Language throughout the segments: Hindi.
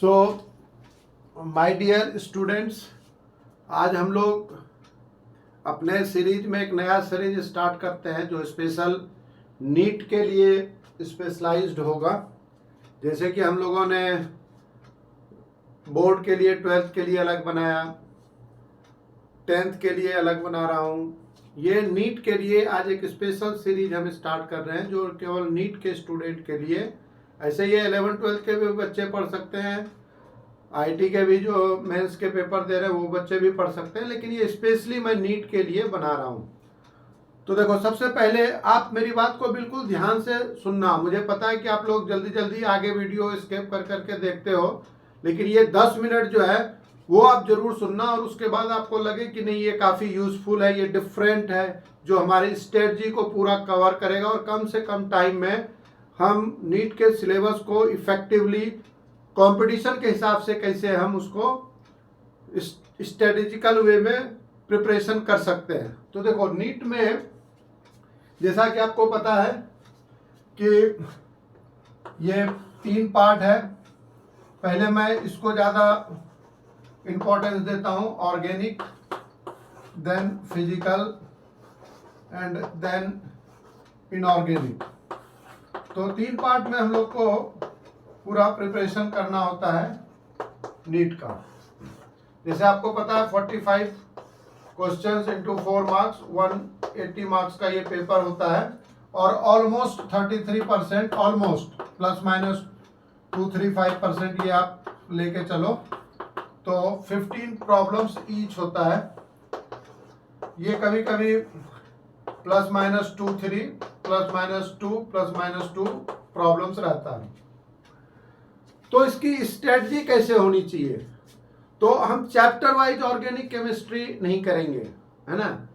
सो माय डियर स्टूडेंट्स, आज हम लोग अपने सीरीज में एक नया सीरीज स्टार्ट करते हैं जो स्पेशल नीट के लिए स्पेशलाइज्ड होगा। जैसे कि हम लोगों ने बोर्ड के लिए 12th के लिए अलग बनाया, 10th के लिए अलग बना रहा हूँ। ये नीट के लिए आज एक स्पेशल सीरीज हम स्टार्ट कर रहे हैं जो केवल नीट के स्टूडेंट के लिए। ऐसे ये 11th-12th के भी बच्चे पढ़ सकते हैं, आईटी के भी जो मेंस के पेपर दे रहे हैं वो बच्चे भी पढ़ सकते हैं, लेकिन ये स्पेशली मैं नीट के लिए बना रहा हूँ। तो देखो, सबसे पहले आप मेरी बात को बिल्कुल ध्यान से सुनना। मुझे पता है कि आप लोग जल्दी जल्दी आगे वीडियो स्किप कर करके देखते हो, लेकिन ये 10 मिनट जो है वो आप जरूर सुनना और उसके बाद आपको लगे कि नहीं ये काफ़ी यूजफुल है, ये डिफरेंट है, जो हमारी स्ट्रेटजी को पूरा कवर करेगा और कम से कम टाइम में हम नीट के सिलेबस को इफेक्टिवली कंपटीशन के हिसाब से कैसे हम उसको स्ट्रेटेजिकल वे में प्रिपरेशन कर सकते हैं। तो देखो, नीट में जैसा कि आपको पता है कि ये 3 पार्ट है। पहले मैं इसको ज़्यादा इम्पोर्टेंस देता हूँ, organic, then physical and then inorganic. तो 3 पार्ट में हम लोग को पूरा प्रिपरेशन करना होता है नीट का। जैसे आपको पता है 45 क्वेश्चंस इंटू 4 मार्क्स, 180 मार्क्स का ये पेपर होता है और ऑलमोस्ट 33%, ऑलमोस्ट प्लस माइनस 2-3-5% ये आप लेके चलो, तो 15 प्रॉब्लम्स ईच होता है। ये कभी कभी plus minus 2-3, plus minus 2, plus minus 2 problems रहता है। तो इसकी स्ट्रेटजी कैसे होनी चाहिए? तो हम चैप्टर वाइज ऑर्गेनिक केमिस्ट्री नहीं करेंगे, है ना।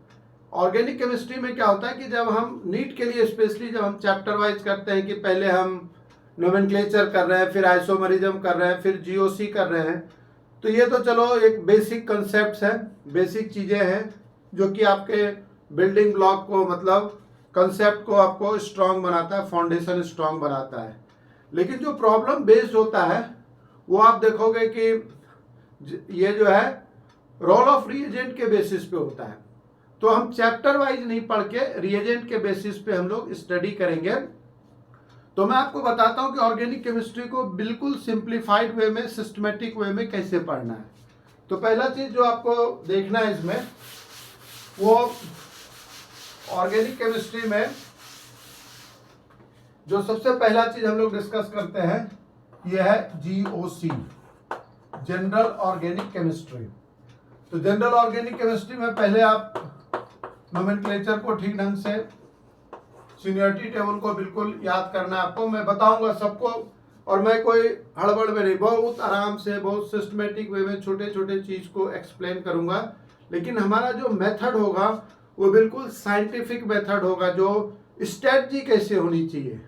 ऑर्गेनिक केमिस्ट्री में क्या होता है कि जब हम नीट के लिए स्पेशली जब हम चैप्टर वाइज करते हैं कि पहले हम नोमेनक्लेचर कर रहे हैं, फिर आइसोमरिज्म कर रहे हैं, फिर जीओसी कर रहे हैं, तो ये तो चलो एक बेसिक कंसेप्ट है, बेसिक चीज़ें हैं जो कि आपके बिल्डिंग ब्लॉक को, मतलब कंसेप्ट को आपको स्ट्रांग बनाता है, फाउंडेशन स्ट्रांग बनाता है। लेकिन जो प्रॉब्लम बेस्ड होता है वो आप देखोगे कि ये जो है रोल ऑफ रिएजेंट के बेसिस पे होता है। तो हम चैप्टर वाइज नहीं पढ़ के रिएजेंट के बेसिस पे हम लोग स्टडी करेंगे। तो मैं आपको बताता हूं कि ऑर्गेनिक केमिस्ट्री को बिल्कुल सिंप्लीफाइड वे में, सिस्टमेटिक वे में कैसे पढ़ना है। तो पहला चीज जो आपको देखना है इसमें, वो ऑर्गेनिक केमिस्ट्री में जो सबसे पहला चीज हम लोग डिस्कस करते हैं यह है जीओसी, जनरल ऑर्गेनिक केमिस्ट्री। तो जनरल ऑर्गेनिक केमिस्ट्री में पहले आप नोमेनक्लेचर को ठीक ढंग से, सीनियरिटी टेबल को बिल्कुल याद करना है आपको। मैं बताऊंगा सबको और मैं कोई हड़बड़ में नहीं, बहुत आराम से, बहुत सिस्टमेटिक वे में छोटे छोटे चीज को एक्सप्लेन करूंगा। लेकिन हमारा जो मेथड होगा वो बिल्कुल साइंटिफिक मेथड होगा, जो स्ट्रेटजी कैसे होनी चाहिए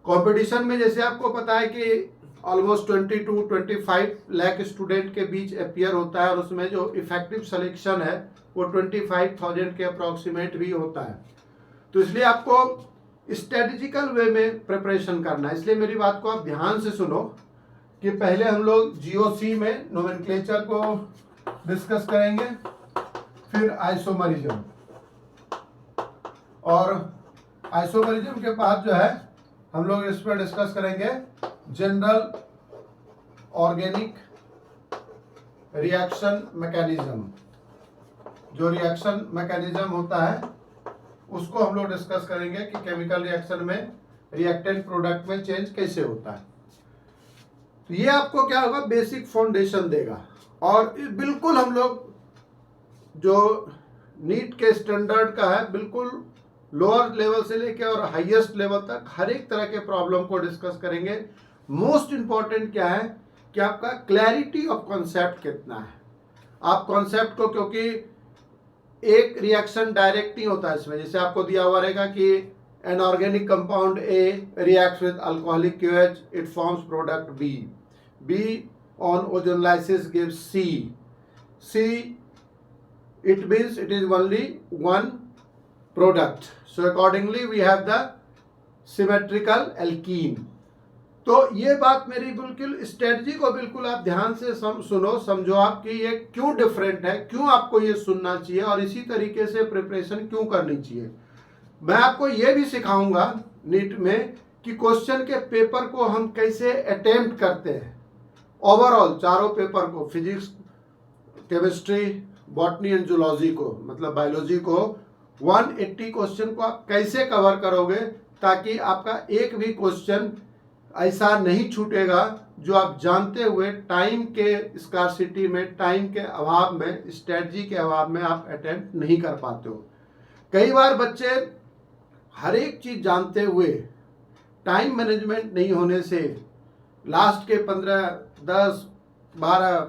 कंपटीशन में। जैसे आपको पता है कि ऑलमोस्ट 20-25 लाख स्टूडेंट के बीच अपियर होता है और उसमें जो इफेक्टिव सिलेक्शन है वो 25,000 के अप्रॉक्सीमेट भी होता है। तो इसलिए आपको स्ट्रेटेजिकल वे में प्रिपरेशन करना है। इसलिए मेरी बात को आप ध्यान से सुनो कि पहले हम लोग जीओसी में नोमेनक्लेचर को डिस्कस करेंगे, फिर आइसोमरिज्म, और आइसोमरिज्म के बाद जो है हम लोग इस पर डिस्कस करेंगे जनरल ऑर्गेनिक रिएक्शन मैकेनिज्म। जो रिएक्शन मैकेनिज्म होता है उसको हम लोग डिस्कस करेंगे कि केमिकल रिएक्शन में रिएक्टेंट प्रोडक्ट में चेंज कैसे होता है। तो ये आपको क्या होगा, बेसिक फाउंडेशन देगा। और बिल्कुल हम लोग जो नीट के स्टैंडर्ड का है, बिल्कुल लोअर लेवल से लेके और हाईएस्ट लेवल तक हर एक तरह के प्रॉब्लम को डिस्कस करेंगे। मोस्ट इंपॉर्टेंट क्या है कि आपका क्लैरिटी ऑफ कॉन्सेप्ट कितना है। आप कॉन्सेप्ट को, क्योंकि एक रिएक्शन डायरेक्ट नहीं होता इसमें, जैसे आपको दिया हुआ रहेगा कि an organic compound A reacts with alcoholic क्यूएच, it forms product B, B on ozonolysis gives C, C it means it is only one product, so accordingly we have the symmetrical alkene। तो ये बात मेरी बिल्कुल स्ट्रेटजी को बिल्कुल आप ध्यान से सुनो, समझो आप कि ये क्यों डिफरेंट है, क्यों आपको ये सुनना चाहिए और इसी तरीके से प्रिपरेशन क्यों करनी चाहिए। मैं आपको ये भी सिखाऊंगा नीट में कि क्वेश्चन के पेपर को हम कैसे अटेम्प्ट करते हैं, ओवरऑल चारों पेपर को, physics, chemistry, botany and zoology को, मतलब बायोलॉजी को 180 क्वेश्चन को आप कैसे कवर करोगे, ताकि आपका एक भी क्वेश्चन ऐसा नहीं छूटेगा जो आप जानते हुए टाइम के स्कार्सिटी में, टाइम के अभाव में, स्ट्रेटजी के अभाव में आप अटेम्प्ट नहीं कर पाते हो। कई बार बच्चे हर एक चीज जानते हुए टाइम मैनेजमेंट नहीं होने से लास्ट के 15, 10, 12,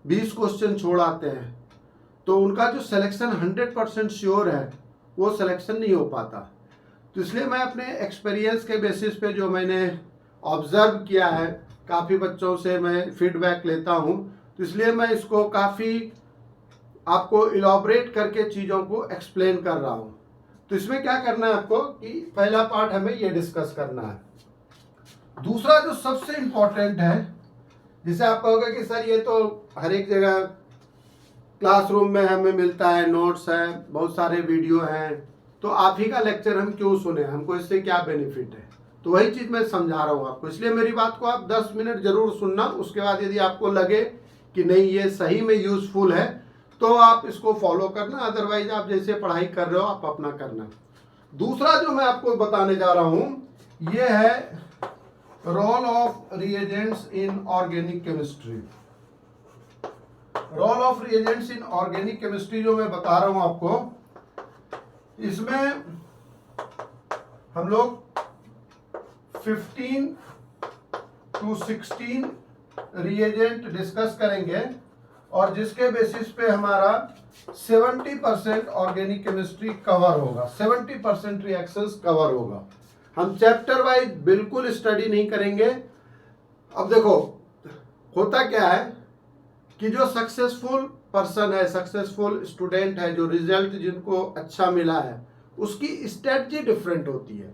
20 क्वेश्चन छोड़ आते हैं, तो उनका जो सिलेक्शन 100% श्योर है वो सिलेक्शन नहीं हो पाता। तो इसलिए मैं अपने एक्सपीरियंस के बेसिस पे जो मैंने ऑब्जर्व किया है, काफ़ी बच्चों से मैं फीडबैक लेता हूँ, तो इसलिए मैं इसको काफ़ी आपको इलॉबरेट करके चीज़ों को एक्सप्लेन कर रहा हूँ। तो इसमें क्या करना है आपको कि पहला पार्ट हमें ये डिस्कस करना है। दूसरा जो सबसे इम्पोर्टेंट है, जिसे आप कहोगे कि सर ये तो हर एक जगह क्लासरूम में हमें मिलता है, नोट्स है, बहुत सारे वीडियो हैं, तो आप ही का लेक्चर हम क्यों सुने, हमको इससे क्या बेनिफिट है। तो वही चीज़ मैं समझा रहा हूँ आपको, इसलिए मेरी बात को आप 10 मिनट जरूर सुनना। उसके बाद यदि आपको लगे कि नहीं ये सही में यूजफुल है तो आप इसको फॉलो करना, अदरवाइज आप जैसे पढ़ाई कर रहे हो आप अपना करना। दूसरा जो मैं आपको बताने जा रहा हूँ ये है role of reagents in organic chemistry. Role of reagents in organic chemistry जो मैं बता रहा हूँ आपको, इसमें हम लोग 15 to 16 रिएजेंट डिस्कस करेंगे और जिसके बेसिस पे हमारा 70% ऑर्गेनिक केमिस्ट्री कवर होगा, 70% रिएक्शंस कवर होगा। हम चैप्टर वाइज बिल्कुल स्टडी नहीं करेंगे। अब देखो होता क्या है कि जो सक्सेसफुल पर्सन है, सक्सेसफुल स्टूडेंट है, जो रिजल्ट जिनको अच्छा मिला है, उसकी स्ट्रेटजी डिफरेंट होती है।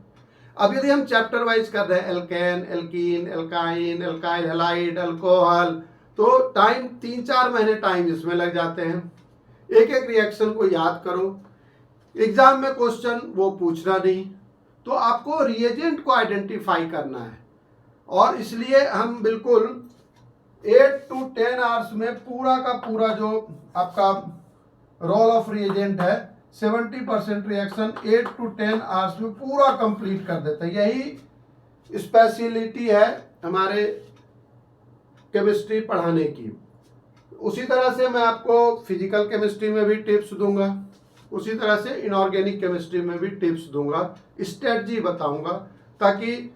अब यदि हम चैप्टर वाइज कर रहे हैं, alkane, alkene, alkyne, alkyl halide, alcohol, तो टाइम 3-4 महीने टाइम इसमें लग जाते हैं। एक एक रिएक्शन को याद करो, एग्जाम में क्वेश्चन वो पूछना नहीं, तो आपको रिएजेंट को आइडेंटिफाई करना है। और इसलिए हम बिल्कुल 8 to 10 आवर्स में पूरा का पूरा जो आपका रोल ऑफ रिएजेंट है, 70% रिएक्शन 8 to 10 आवर्स में पूरा कंप्लीट कर देते हैं। यही स्पेशलिटी है हमारे केमिस्ट्री पढ़ाने की। उसी तरह से मैं आपको फिजिकल केमिस्ट्री में भी टिप्स दूंगा, उसी तरह से इनऑर्गेनिक केमिस्ट्री में भी टिप्स दूंगा, स्ट्रेटजी बताऊंगा, ताकि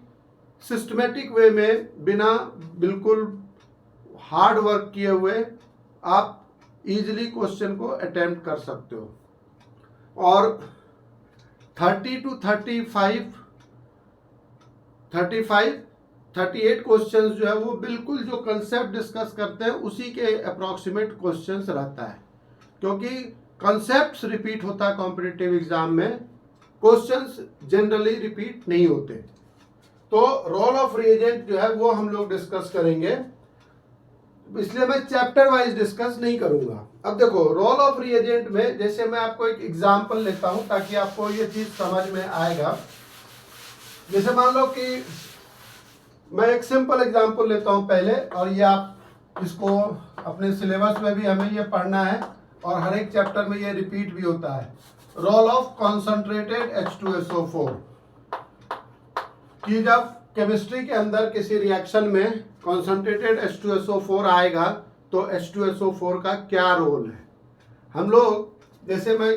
सिस्टमेटिक वे में बिना बिल्कुल हार्ड वर्क किए हुए आप इजीली क्वेश्चन को अटेम्प्ट कर सकते हो। और 30 to 38 क्वेश्चंस जो है वो बिल्कुल जो कंसेप्ट डिस्कस करते हैं उसी के अप्रॉक्सीमेट क्वेश्चंस रहता है, क्योंकि कंसेप्ट्स रिपीट होता है कॉम्पिटिटिव एग्जाम में, क्वेश्चंस जनरली रिपीट नहीं होते। तो रोल ऑफ रिएजेंट जो है वो हम लोग डिस्कस करेंगे, इसलिए मैं चैप्टर वाइज डिस्कस नहीं करूंगा। अब देखो रोल ऑफ रिएजेंट में जैसे मैं आपको एक एग्जांपल लेता हूं ताकि आपको ये चीज समझ में आएगा। जैसे मान लो कि मैं एक सिंपल एग्जांपल लेता हूं पहले, और ये आप इसको अपने सिलेबस में भी हमें ये पढ़ना है और हर एक चैप्टर में ये रिपीट भी होता है। रोल ऑफ कॉन्सेंट्रेटेड H2SO4 कि जब केमिस्ट्री के अंदर किसी रिएक्शन में कॉन्सेंट्रेटेड H2SO4 आएगा तो H2SO4 का क्या रोल है। हम लोग जैसे मैं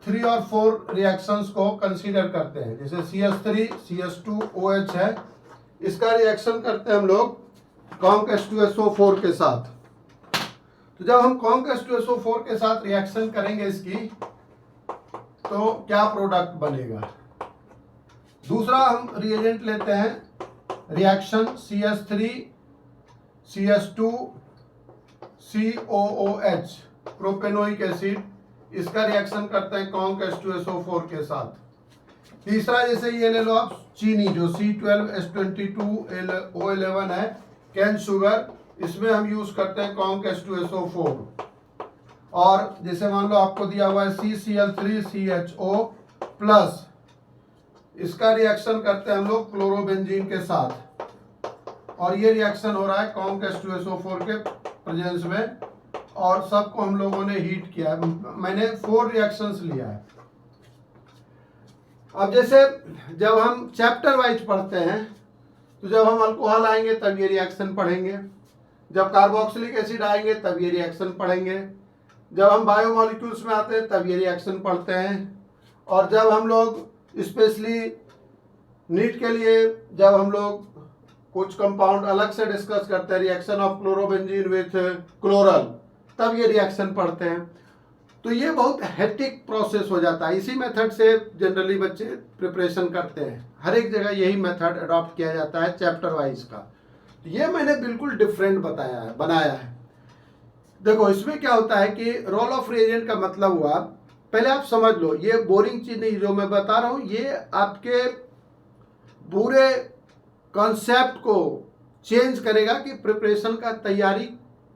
3 और 4 रिएक्शंस को कंसीडर करते हैं, जैसे CH3 CH2OH है, इसका रिएक्शन करते हैं हम लोग कॉन्क H2SO4 के साथ। तो जब हम कॉन्क H2SO4 के साथ रिएक्शन करेंगे इसकी, तो क्या प्रोडक्ट बनेगा। दूसरा हम रिएजेंट लेते हैं reaction CH3 CH2 COOH propanoic acid, इसका रिएक्शन करते हैं कॉन्क H2SO4 के साथ। तीसरा जैसे ये ले लो आप चीनी, जो C12H22O11 है, कैन शुगर, इसमें हम यूज करते हैं कॉन्क H2SO4। और जैसे मान लो आपको दिया हुआ है CCl3CHO प्लस, इसका रिएक्शन करते हैं हम लोग क्लोरोबेंजीन के साथ, और ये रिएक्शन हो रहा है कॉन्क H2SO4 के प्रेजेंस में, और सबको हम लोगों ने हीट किया है। मैंने 4 रिएक्शंस लिया है। अब जैसे जब हम चैप्टर वाइज पढ़ते हैं, तो जब हम अल्कोहल आएंगे तब ये रिएक्शन पढ़ेंगे, जब कार्बोक्सिलिक एसिड आएंगे तब ये रिएक्शन पढ़ेंगे, जब हम बायोमोलिक्यूल्स में आते हैं तब ये रिएक्शन पढ़ते हैं, और जब हम लोग स्पेशली नीट के लिए जब हम लोग कुछ कंपाउंड अलग से डिस्कस करते हैं, reaction of chlorobenzene with chloral, तब ये रिएक्शन पढ़ते हैं। तो ये बहुत हेक्टिक प्रोसेस हो जाता है। इसी मेथड से जनरली बच्चे प्रिपरेशन करते हैं, हर एक जगह यही मेथड अडॉप्ट किया जाता है चैप्टर वाइज का। तो ये मैंने बिल्कुल डिफरेंट बनाया है। देखो इसमें क्या होता है कि रोल ऑफ रिएजेंट का मतलब हुआ, पहले आप समझ लो, ये बोरिंग चीज नहीं जो मैं बता रहा हूं, ये आपके पूरे कॉन्सेप्ट को चेंज करेगा कि प्रिपरेशन का तैयारी,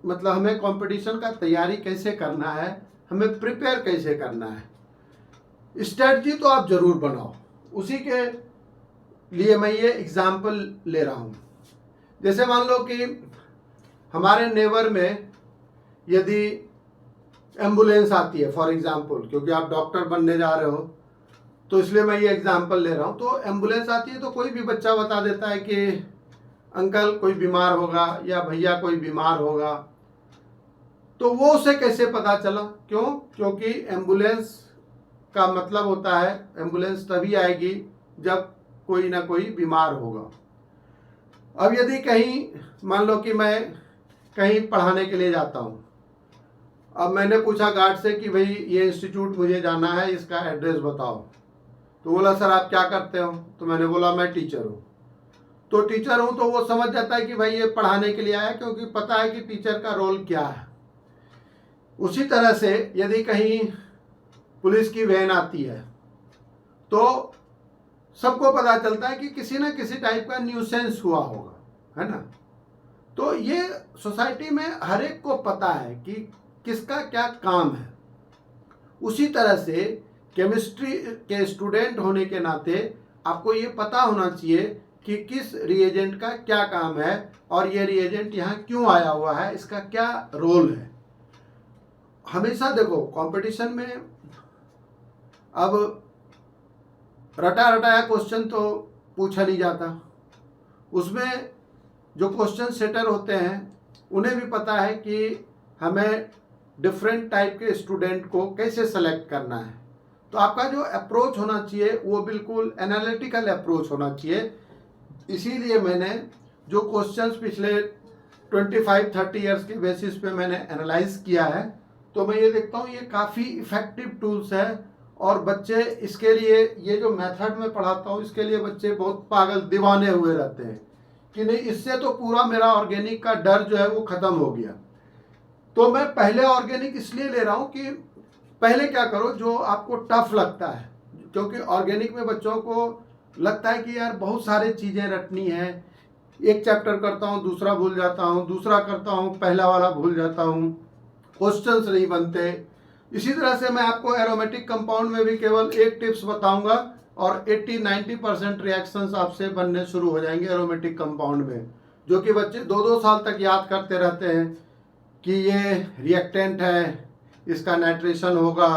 मतलब हमें कंपटीशन का तैयारी कैसे करना है, हमें प्रिपेयर कैसे करना है। स्ट्रेटजी तो आप जरूर बनाओ, उसी के लिए मैं ये एग्जाम्पल ले रहा हूं। जैसे मान लो कि हमारे नेबर में यदि एम्बुलेंस आती है फॉर एग्जाम्पल, क्योंकि आप डॉक्टर बनने जा रहे हो तो इसलिए मैं ये एग्जाम्पल ले रहा हूँ। तो एम्बुलेंस आती है तो कोई भी बच्चा बता देता है कि अंकल कोई बीमार होगा या भैया कोई बीमार होगा, तो वो उसे कैसे पता चला? क्यों? क्योंकि एम्बुलेंस का मतलब होता है, एम्बुलेंस तभी आएगी जब कोई ना कोई बीमार होगा। अब यदि कहीं मान लो कि मैं कहीं पढ़ाने के लिए जाता हूँ, अब मैंने पूछा गार्ड से कि भाई ये इंस्टीट्यूट मुझे जाना है, इसका एड्रेस बताओ। तो बोला सर आप क्या करते हो? तो मैंने बोला मैं टीचर हूँ। तो टीचर हूँ तो वो समझ जाता है कि भाई ये पढ़ाने के लिए आया, क्योंकि पता है कि टीचर का रोल क्या है। उसी तरह से यदि कहीं पुलिस की वैन आती है तो सबको पता चलता है कि किसी न किसी टाइप का न्यूसेंस हुआ होगा, है ना। तो ये सोसाइटी में हर एक को पता है कि किसका क्या काम है। उसी तरह से केमिस्ट्री के स्टूडेंट होने के नाते आपको ये पता होना चाहिए कि किस रिएजेंट का क्या काम है, और ये रिएजेंट यहाँ क्यों आया हुआ है, इसका क्या रोल है। हमेशा देखो कंपटीशन में अब रटा रटाया क्वेश्चन तो पूछा नहीं जाता, उसमें जो क्वेश्चन सेटर होते हैं उन्हें भी पता है कि हमें डिफरेंट टाइप के स्टूडेंट को कैसे सेलेक्ट करना है। तो आपका जो अप्रोच होना चाहिए वो बिल्कुल एनालिटिकल अप्रोच होना चाहिए। इसीलिए मैंने जो क्वेश्चंस पिछले 25-30 इयर्स के बेसिस पे मैंने एनालाइज किया है, तो मैं ये देखता हूँ ये काफ़ी इफेक्टिव टूल्स है। और बच्चे इसके लिए, ये जो मेथड में पढ़ाता हूँ इसके लिए बच्चे बहुत पागल दीवाने हुए रहते हैं कि नहीं इससे तो पूरा मेरा ऑर्गेनिक का डर जो है वो ख़त्म हो गया। तो मैं पहले ऑर्गेनिक इसलिए ले रहा हूँ कि पहले क्या करो जो आपको टफ लगता है, क्योंकि ऑर्गेनिक में बच्चों को लगता है कि यार बहुत सारी चीज़ें रटनी है, एक चैप्टर करता हूँ दूसरा भूल जाता हूँ, दूसरा करता हूँ पहला वाला भूल जाता हूँ, क्वेश्चंस नहीं बनते। इसी तरह से मैं आपको एरोमेटिक कंपाउंड में भी केवल एक टिप्स बताऊंगा और 80-90% रिएक्शंस आपसे बनने शुरू हो जाएंगे एरोमेटिक कंपाउंड में, जो कि बच्चे 2-2 साल तक याद करते रहते हैं कि ये रिएक्टेंट है, इसका नाइट्रेशन होगा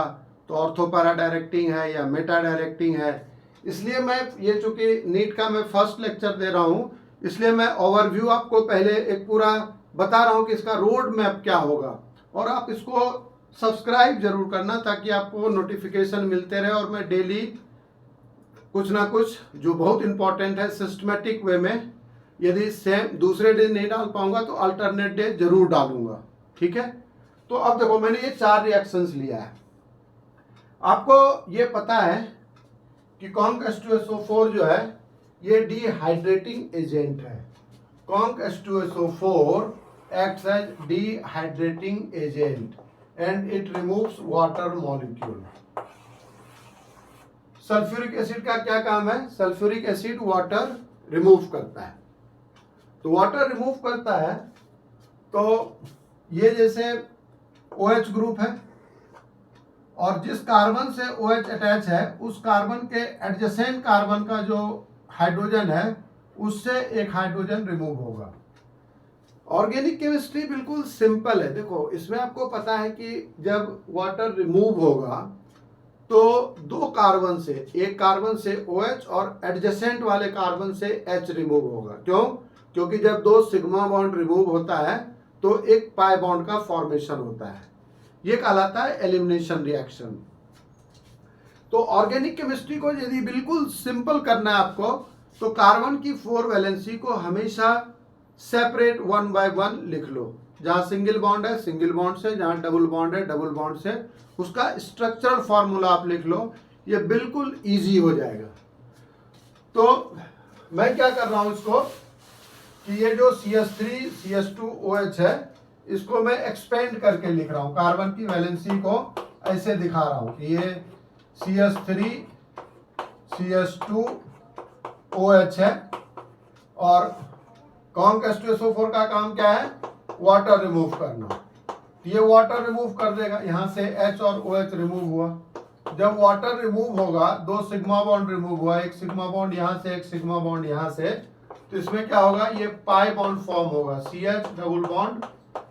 तो ऑर्थोपैरा डायरेक्टिंग है या मेटा डायरेक्टिंग है। इसलिए मैं ये चूंकि नीट का मैं फर्स्ट लेक्चर दे रहा हूँ, इसलिए मैं ओवरव्यू आपको पहले एक पूरा बता रहा हूँ कि इसका रोड मैप क्या होगा। और आप इसको सब्सक्राइब जरूर करना ताकि आपको नोटिफिकेशन मिलते रहे, और मैं डेली कुछ ना कुछ जो बहुत इंपॉर्टेंट है सिस्टमेटिक वे में, यदि सेम दूसरे डे नहीं डाल पाऊंगा तो अल्टरनेट डे जरूर डालूंगा, ठीक है। तो अब देखो मैंने ये 4 रिएक्शंस लिया है। आपको ये पता है कि कॉन्क H2SO4 जो है ये डिहाइड्रेटिंग एजेंट है। Conc H2SO4 acts as dehydrating agent and it removes water molecule. Sulphuric acid का क्या काम है? सल्फ्यूरिक एसिड वाटर रिमूव करता है। तो वाटर रिमूव करता है तो ये जैसे OH ग्रुप है और जिस कार्बन से OH अटैच है उस कार्बन के एडजेसेंट कार्बन का जो हाइड्रोजन है उससे एक हाइड्रोजन रिमूव होगा। ऑर्गेनिक केमिस्ट्री बिल्कुल सिंपल है। देखो इसमें आपको पता है कि जब वाटर रिमूव होगा तो दो कार्बन से, एक कार्बन से OH और एडजेसेंट वाले कार्बन से H रिमूव होगा। क्यों? क्योंकि जब दो सिग्मा बॉन्ड रिमूव होता है तो एक पाई बॉन्ड का फॉर्मेशन होता है, ये कहलाता है एलिमिनेशन रिएक्शन। तो ऑर्गेनिक केमिस्ट्री को यदि बिल्कुल सिंपल करना है आपको तो कार्बन की 4 वैलेंसी को हमेशा सेपरेट 1 बाय 1 लिख लो। जहां सिंगल बॉन्ड है सिंगल बॉन्ड से, जहां डबल बॉन्ड है डबल बॉन्ड से, उसका स्ट्रक्चरल फॉर्मूला आप लिख लो, ये बिल्कुल इजी हो जाएगा। तो मैं क्या कर रहा हूं इसको कि ये जो CH3 CH2OH है इसको मैं एक्सपेंड करके लिख रहा हूं। कार्बन की वैलेंसी को ऐसे दिखा रहा हूं कि ये CH3 CH2OH है और कॉन्क H2SO4 का काम क्या है? वाटर रिमूव करना। ये वाटर रिमूव कर देगा, यहां से H और OH रिमूव हुआ। जब वाटर रिमूव होगा, दो सिग्मा बॉन्ड रिमूव हुआ, एक सिग्मा बॉन्ड यहां से एक सिग्मा बॉन्ड यहां से, तो इसमें क्या होगा? ये पाई बॉन्ड फॉर्म होगा, CH डबल बॉन्ड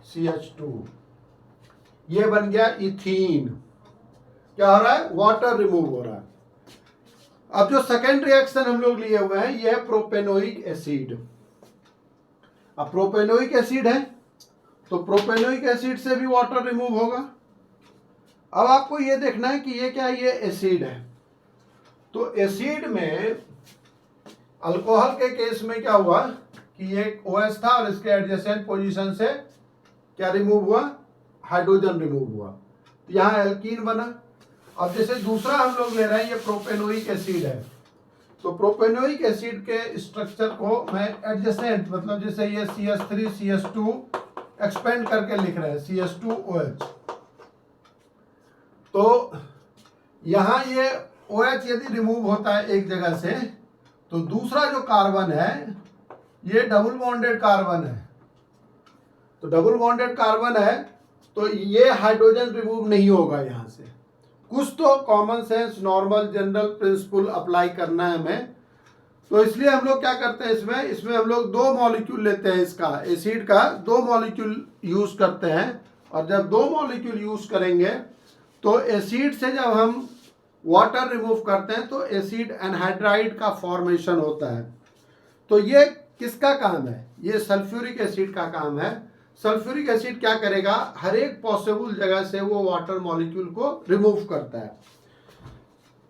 CH2, ये बन गया इथीन। क्या हो रहा है? वाटर रिमूव हो रहा है। अब जो सेकेंड रिएक्शन हम लोग लिए हुए हैं ये है प्रोपेनोइक एसिड। अब प्रोपेनोइक एसिड है तो प्रोपेनोइक एसिड से भी वाटर रिमूव होगा। अब आपको ये देखना है कि ये क्या है? ये एसिड है। तो एसिड में अल्कोहल के केस में क्या हुआ कि ये OH था और इसके एडजेसेंट पोजीशन से क्या रिमूव हुआ? हाइड्रोजन रिमूव हुआ, तो यहां एल्कीन बना। अब जैसे दूसरा हम लोग ले रहे हैं, ये प्रोपेनोइक एसिड है, तो प्रोपेनोइक एसिड के स्ट्रक्चर को मैं एडजेसेंट, मतलब जैसे ये CH3 CH2 एक्सपेंड करके लिख रहे हैं CH2OH, तो यहां ये OH यदि रिमूव होता है एक जगह से तो दूसरा जो कार्बन है ये डबल बॉन्डेड कार्बन है। तो डबल बॉन्डेड कार्बन है तो ये हाइड्रोजन रिमूव नहीं होगा यहां से। कुछ तो common sense normal general principle apply करना है हमें, तो इसलिए हम लोग क्या करते हैं इसमें हम लोग 2 मॉलिक्यूल लेते हैं, इसका एसिड का 2 मॉलिक्यूल यूज करते हैं। और जब 2 मॉलिक्यूल यूज करेंगे तो एसिड से जब हम वाटर रिमूव करते हैं तो एसिड एनहाइड्राइड का फॉर्मेशन होता है। तो ये किसका काम है? ये सल्फ्यूरिक एसिड का काम है। सल्फ्यूरिक एसिड क्या करेगा? हर एक पॉसिबल जगह से वो वाटर मॉलिक्यूल को रिमूव करता है।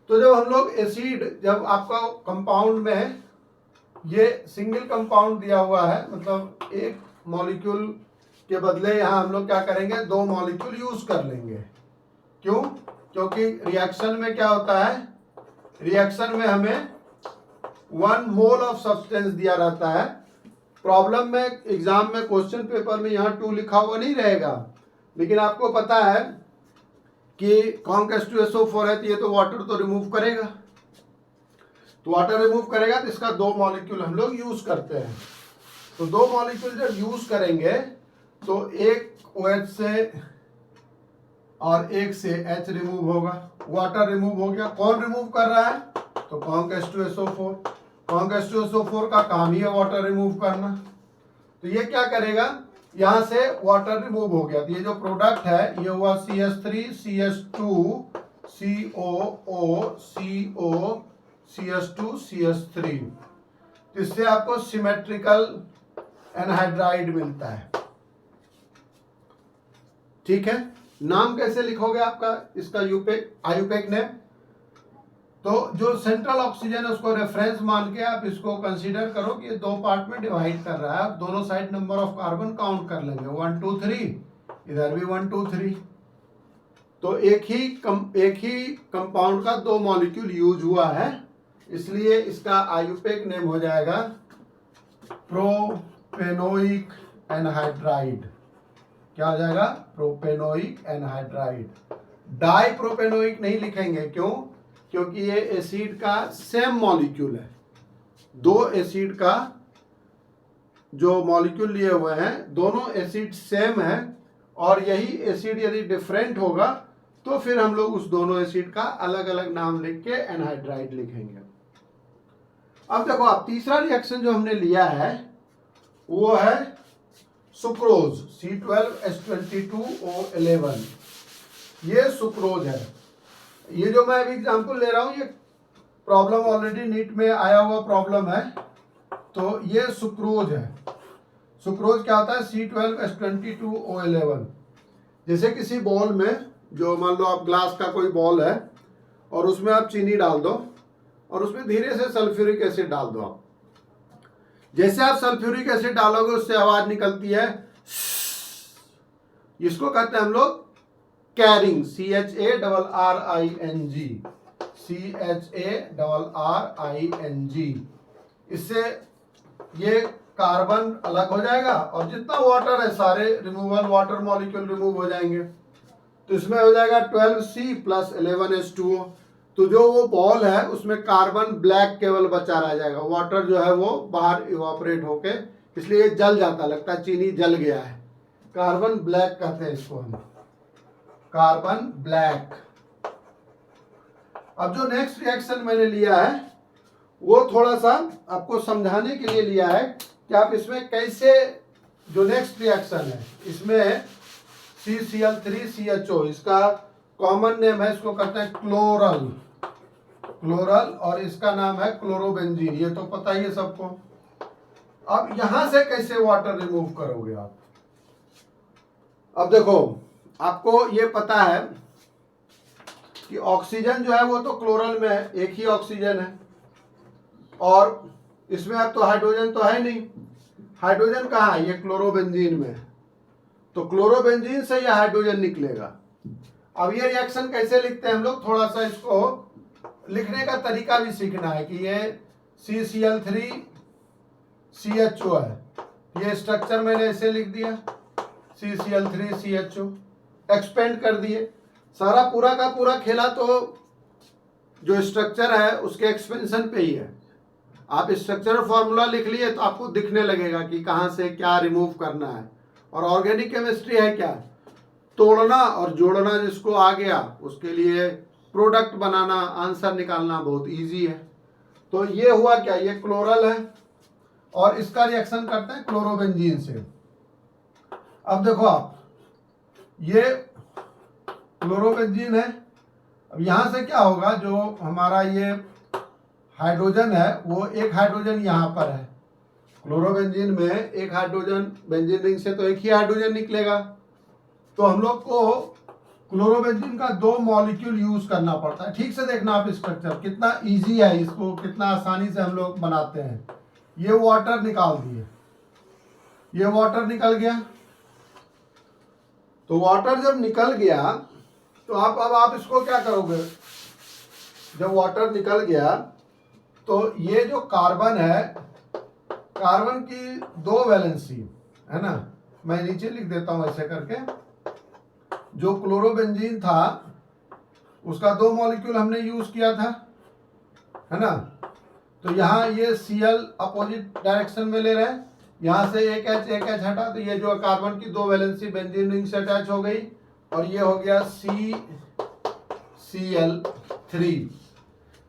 तो जब हम लोग एसिड, जब आपका कंपाउंड में ये सिंगल कंपाउंड दिया हुआ है, मतलब एक मॉलिक्यूल के बदले यहाँ हम लोग क्या करेंगे? 2 मॉलिक्यूल यूज कर लेंगे। क्यों? क्योंकि रिएक्शन में क्या होता है? रिएक्शन में हमें 1 मोल ऑफ सब्सटेंस दिया रहता है। प्रॉब्लम में, एग्जाम में, क्वेश्चन पेपर में यहाँ 2 लिखा हुआ नहीं रहेगा, लेकिन आपको पता है कि कॉन्क H2SO4 है तो ये तो वाटर तो रिमूव करेगा, तो वाटर रिमूव करेगा तो इसका 2 मॉलिक्यूल हम लोग यूज करते हैं। तो 2 मॉलिक्यूल जब यूज करेंगे तो एक OH से और एक से H रिमूव होगा, वाटर रिमूव हो गया। कौन रिमूव कर रहा है? तो कॉन्क H2SO4। कॉन्क H2SO4 का काम ही है वाटर रिमूव करना, तो ये क्या करेगा? यहां से वाटर रिमूव हो गया, तो ये जो प्रोडक्ट है ये हुआ CH3 CH2 COO CO CH2 CH3, इससे आपको सिमेट्रिकल एनहाइड्राइड मिलता है। ठीक है, नाम कैसे लिखोगे आपका इसका? IUPAC name. तो जो सेंट्रल ऑक्सीजन है उसको रेफरेंस मान के आप इसको कंसीडर करो कि ये 2 पार्ट में डिवाइड कर रहा है। आप दोनों side number of carbon count कर लेंगे, 1 2 3, इधर भी 1 2 3। तो एक ही कंपाउंड का 2 मॉलिक्यूल यूज हुआ है, इसलिए इसका आयुपेक नेम हो जाएगा प्रोपेनोइक एनहाइड्राइड। क्या हो जाएगा? Propanoic anhydride. डाई प्रोपेनोइक नहीं लिखेंगे, क्यों? क्योंकि ये एसिड का सेम मॉलिक्यूल है, दो एसिड का जो मॉलिक्यूल लिए हुए हैं दोनों एसिड सेम है, और यही एसिड यदि डिफरेंट होगा तो फिर हम लोग उस दोनों एसिड का अलग अलग नाम लिख के एनहाइड्राइड लिखेंगे। अब देखो आप तीसरा रिएक्शन जो हमने लिया है वो है सुक्रोज, C12H22O11। ये सुक्रोज है। ये जो मैं अभी एग्जांपल ले रहा हूं ये प्रॉब्लम ऑलरेडी नीट में आया हुआ प्रॉब्लम है। तो ये सुक्रोज है। सुक्रोज क्या होता है? C12H22O11। जैसे किसी बॉल में, जो मान लो आप ग्लास का कोई बॉल है और उसमें आप चीनी डाल दो और उसमें धीरे से सल्फ्यूरिक एसिड डाल दो। आप जैसे आप सल्फ्यूरिक एसिड डालोगे उससे आवाज निकलती है, इसको कहते हैं हम लोग कैरिंग, CHARRING। इससे ये कार्बन अलग हो जाएगा और जितना वाटर है सारे रिमूवल वाटर मॉलिक्यूल रिमूव हो जाएंगे। तो इसमें हो जाएगा 12C + 11H2O। तो जो वो बॉल है उसमें कार्बन ब्लैक केवल बचा रह जाएगा, वाटर जो है वो बाहर इवापोरेट होके, इसलिए जल जाता, लगता है चीनी जल गया है। कार्बन ब्लैक कहते हैं इसको हम, कार्बन ब्लैक। अब जो नेक्स्ट रिएक्शन मैंने लिया है वो थोड़ा सा आपको समझाने के लिए लिया है कि आप इसमें कैसे, जो नेक्स्ट रिएक्शन है इसमें CCl3CHO, इसका कॉमन नेम है, इसको कहते हैं क्लोरल, और इसका नाम है क्लोरोबेंजीन। ये तो पता ही है सबको। अब यहां से कैसे वाटर रिमूव करोगे आप? अब देखो आपको ये पता है कि ऑक्सीजन जो है वो तो क्लोरल में है, एक ही ऑक्सीजन है, और इसमें अब तो हाइड्रोजन तो है नहीं। हाइड्रोजन कहाँ है? ये क्लोरोबेंजीन में है। तो क्लोरोबेंजीन से यह हाइड्रोजन निकलेगा। अब ये रिएक्शन कैसे लिखते हैं हम लोग, थोड़ा सा इसको लिखने का तरीका भी सीखना है कि ये CCl3CHO है। ये स्ट्रक्चर मैंने ऐसे लिख दिया, CCl3CHO, एक्सपेंड कर दिए। सारा पूरा का पूरा खेला तो जो स्ट्रक्चर है उसके एक्सपेंशन पे ही है। आप स्ट्रक्चरल फॉर्मूला लिख लिए तो आपको दिखने लगेगा कि कहाँ से क्या रिमूव करना है। और ऑर्गेनिक केमिस्ट्री है क्या? तोड़ना और जोड़ना, जिसको आ गया उसके लिए प्रोडक्ट बनाना, आंसर निकालना बहुत इजी है। तो ये हुआ क्या, ये क्लोरल है और इसका रिएक्शन करते हैं क्लोरोबेंजीन से। अब देखो आप, ये क्लोरोबेंजीन है। अब यहां से क्या होगा, जो हमारा ये हाइड्रोजन है वो एक हाइड्रोजन यहाँ पर है, क्लोरोबेंजीन में एक हाइड्रोजन, बेंजीन रिंग से तो एक ही हाइड्रोजन निकलेगा। तो हम लोग को क्लोरोबेंजीन का 2 मॉलिक्यूल यूज करना पड़ता है। ठीक से देखना आप स्ट्रक्चर कितना इजी है, इसको कितना आसानी से हम लोग बनाते हैं। ये वाटर निकाल दिए, ये वाटर निकल गया। तो वाटर जब निकल गया तो अब आप इसको क्या करोगे, जब वाटर निकल गया तो ये जो कार्बन है, कार्बन की 2 वैलेंसी है ना, मैं नीचे लिख देता हूं ऐसे करके। जो क्लोरोबेंजीन था उसका 2 मॉलिक्यूल हमने यूज किया था, है ना। तो यहाँ ये Cl अपोजिट डायरेक्शन में ले रहे हैं, यहाँ से एक H हटा, तो ये जो कार्बन की 2 वैलेंसी बेंजीन रिंग से अटैच हो गई और ये हो गया CCl3।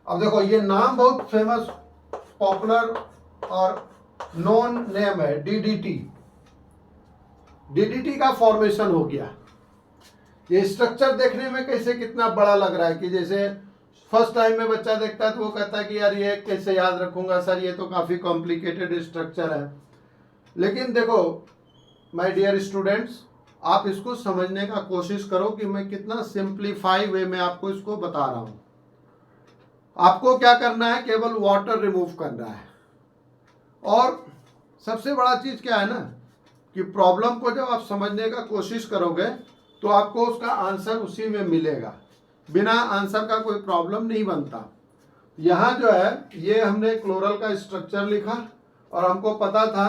अब देखो ये नाम बहुत फेमस, पॉपुलर और नॉन नेम है, DDT का फॉर्मेशन हो गया। ये स्ट्रक्चर देखने में कैसे कितना बड़ा लग रहा है कि जैसे फर्स्ट टाइम में बच्चा देखता है तो वो कहता है कि यार ये कैसे याद रखूंगा सर, ये तो काफी कॉम्प्लिकेटेड स्ट्रक्चर है। लेकिन देखो माय डियर स्टूडेंट्स, आप इसको समझने का कोशिश करो कि मैं कितना सिंप्लीफाई वे में आपको इसको बता रहा हूं। आपको क्या करना है, केवल वाटर रिमूव करना है। और सबसे बड़ा चीज क्या है ना, कि प्रॉब्लम को जब आप समझने का कोशिश करोगे तो आपको उसका आंसर उसी में मिलेगा, बिना आंसर का कोई प्रॉब्लम नहीं बनता। यहाँ जो है ये हमने क्लोरल का स्ट्रक्चर लिखा और हमको पता था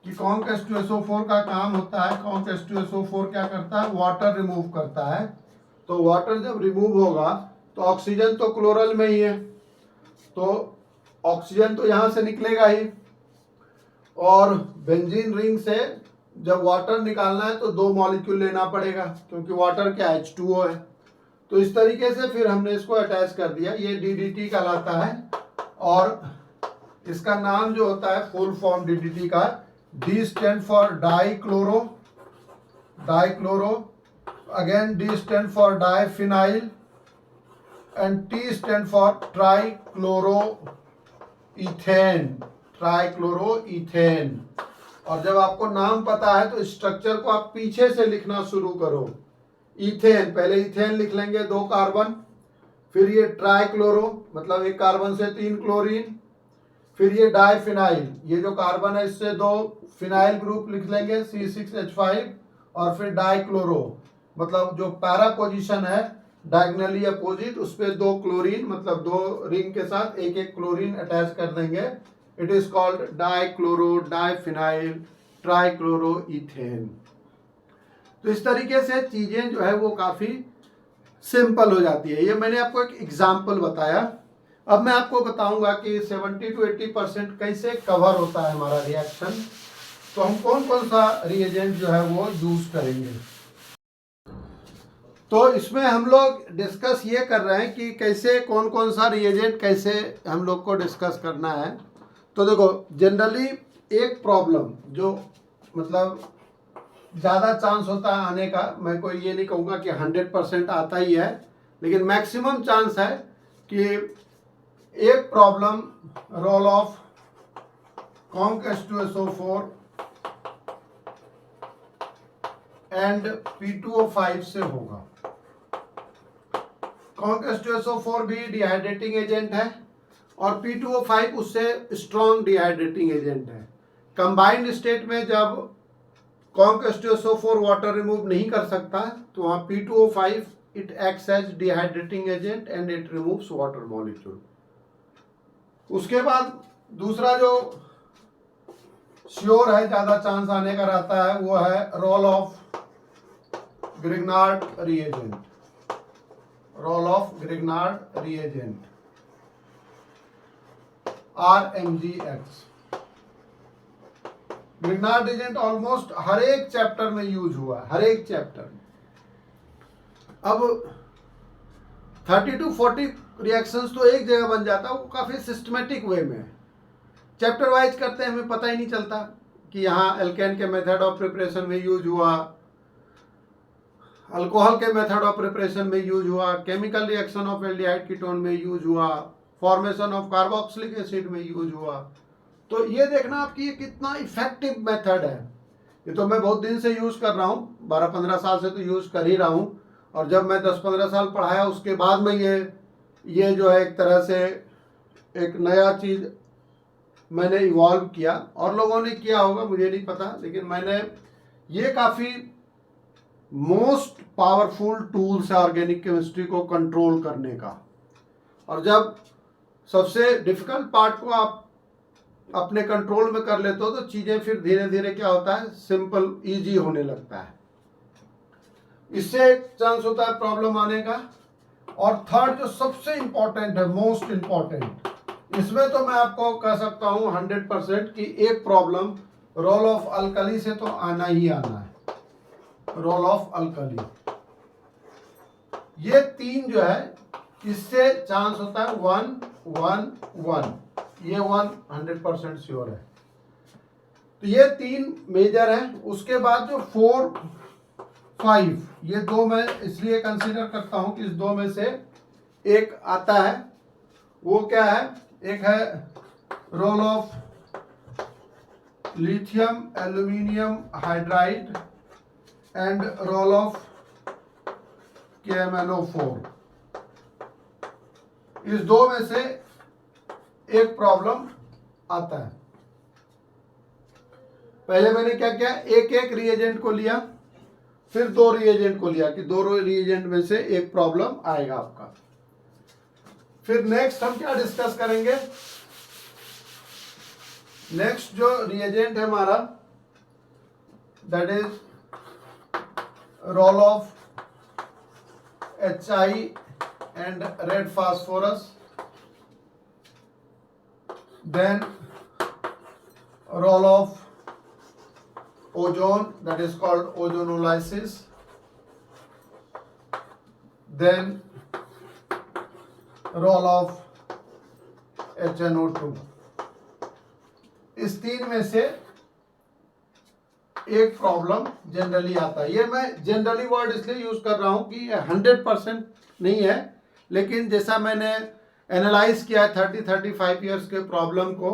कि कॉन्क H2SO4 का काम होता है, कॉन्क H2SO4 क्या करता है, वाटर रिमूव करता है। तो वाटर जब रिमूव होगा तो ऑक्सीजन तो क्लोरल में ही है, तो ऑक्सीजन तो यहाँ से निकलेगा ही, और बेंजीन रिंग से जब वाटर निकालना है तो 2 मॉलिक्यूल लेना पड़ेगा, क्योंकि वाटर क्या H2O है। तो इस तरीके से फिर हमने इसको अटैच कर दिया, ये DDT कहलाता है। और इसका नाम जो होता है फुल फॉर्म DDT का, D stand for dichloro, again D stand for diphenyl, and T stand for trichloroethane. और जब आपको नाम पता है तो स्ट्रक्चर को आप पीछे से लिखना शुरू करो। इथेन, पहले इथेन लिख लेंगे 2 कार्बन, फिर ये ट्राइक्लोरो मतलब 1 कार्बन से 3 क्लोरीन, फिर ये डाइफिनाइल, ये जो कार्बन है इससे 2 फिनाइल ग्रुप लिख लेंगे C6H5, और फिर डाइक्लोरो मतलब जो पैरा पोजीशन है डायगनली अपोजिट, उस पर 2 क्लोरीन मतलब 2 रिंग के साथ 1 क्लोरीन अटैच कर देंगे। It is called dichloro diphenyl trichloroethane. तो इस तरीके से चीजें जो है वो काफी सिंपल हो जाती है। ये मैंने आपको एक एग्जाम्पल बताया। अब मैं आपको बताऊंगा कि 70 to 80% कैसे कवर होता है हमारा रिएक्शन। तो हम कौन कौन सा रिएजेंट जो है वो यूज करेंगे। तो इसमें हम लोग डिस्कस ये कर रहे हैं कि कैसे कौन कौन सा रिएजेंट कैसे हम लोग को डिस्कस करना है। तो देखो जनरली एक प्रॉब्लम जो मतलब ज़्यादा चांस होता है आने का, मैं कोई ये नहीं कहूँगा कि 100% आता ही है, लेकिन मैक्सिमम चांस है कि एक problem role of conc H2SO4 and P2O5 से होगा। कॉन्क H2SO4 भी डिहाइड्रेटिंग एजेंट है और P2O5 उससे स्ट्रॉन्ग डिहाइड्रेटिंग एजेंट है। कंबाइंड स्टेट में जब कॉन्क H2SO4 वाटर रिमूव नहीं कर सकता तो वहाँ P2O5 it acts as dehydrating agent and it removes water molecule. उसके बाद दूसरा जो श्योर है ज़्यादा चांस आने का रहता है वो है role of Grignard reagent. RMGX। Grignard reagent almost हर एक चैप्टर में यूज हुआ है, हर एक चैप्टर में। अब 30 to 40 रिएक्शंस तो एक जगह बन जाता है, वो काफी सिस्टमेटिक वे में चैप्टर वाइज करते हैं, हमें पता ही नहीं चलता कि यहाँ एल्केन के मेथड ऑफ प्रिपरेशन में यूज हुआ, अल्कोहल के मेथड ऑफ प्रिपरेशन में यूज हुआ, chemical reaction of aldehyde ketone में यूज हुआ, फॉर्मेशन ऑफ कार्बोक्सिलिक एसिड में यूज हुआ। तो ये देखना आपकी ये कितना इफेक्टिव मेथड है। ये तो मैं बहुत दिन से यूज कर रहा हूँ, 12-15 साल से तो यूज कर ही रहा हूँ, और जब मैं 10-15 साल पढ़ाया उसके बाद में ये जो है एक तरह से एक नया चीज मैंने इवॉल्व किया, और लोगों ने किया होगा मुझे नहीं पता, लेकिन मैंने ये काफी मोस्ट पावरफुल टूल्स है ऑर्गेनिक केमिस्ट्री को कंट्रोल करने का। और जब सबसे डिफिकल्ट पार्ट को आप अपने कंट्रोल में कर लेते हो तो चीजें फिर धीरे धीरे क्या होता है सिंपल इजी होने लगता है। इससे चांस होता है प्रॉब्लम आने का। और थर्ड जो सबसे इंपॉर्टेंट है, मोस्ट इंपॉर्टेंट, इसमें तो मैं आपको कह सकता हूं 100% कि एक प्रॉब्लम रोल ऑफ अल्कली से तो आना ही आना है। रोल ऑफ अल्कली, ये 3 जो है इससे चांस होता है 1-1-1, ये 100% श्योर है। तो ये 3 मेजर है। उसके बाद जो 4-5, ये 2 मैं इसलिए कंसीडर करता हूं कि इस 2 में से एक आता है। वो क्या है, एक है role of lithium aluminium hydride and role of KMnO4। इस 2 में से एक प्रॉब्लम आता है। पहले मैंने क्या किया, एक रिएजेंट को लिया, फिर 2 रिएजेंट को लिया कि 2 रिएजेंट में से एक प्रॉब्लम आएगा आपका। फिर नेक्स्ट हम क्या डिस्कस करेंगे, नेक्स्ट जो रिएजेंट है हमारा that is role of HI and red phosphorus. Then role of ozone, that is called ozonolysis. Then role of HNO2. इस तीन में से एक प्रॉब्लम जनरली आता है। ये मैं जनरली वर्ड इसलिए यूज कर रहा हूं कि 100% नहीं है, लेकिन जैसा मैंने एनालाइज किया है 30-35 ईयर्स के प्रॉब्लम को,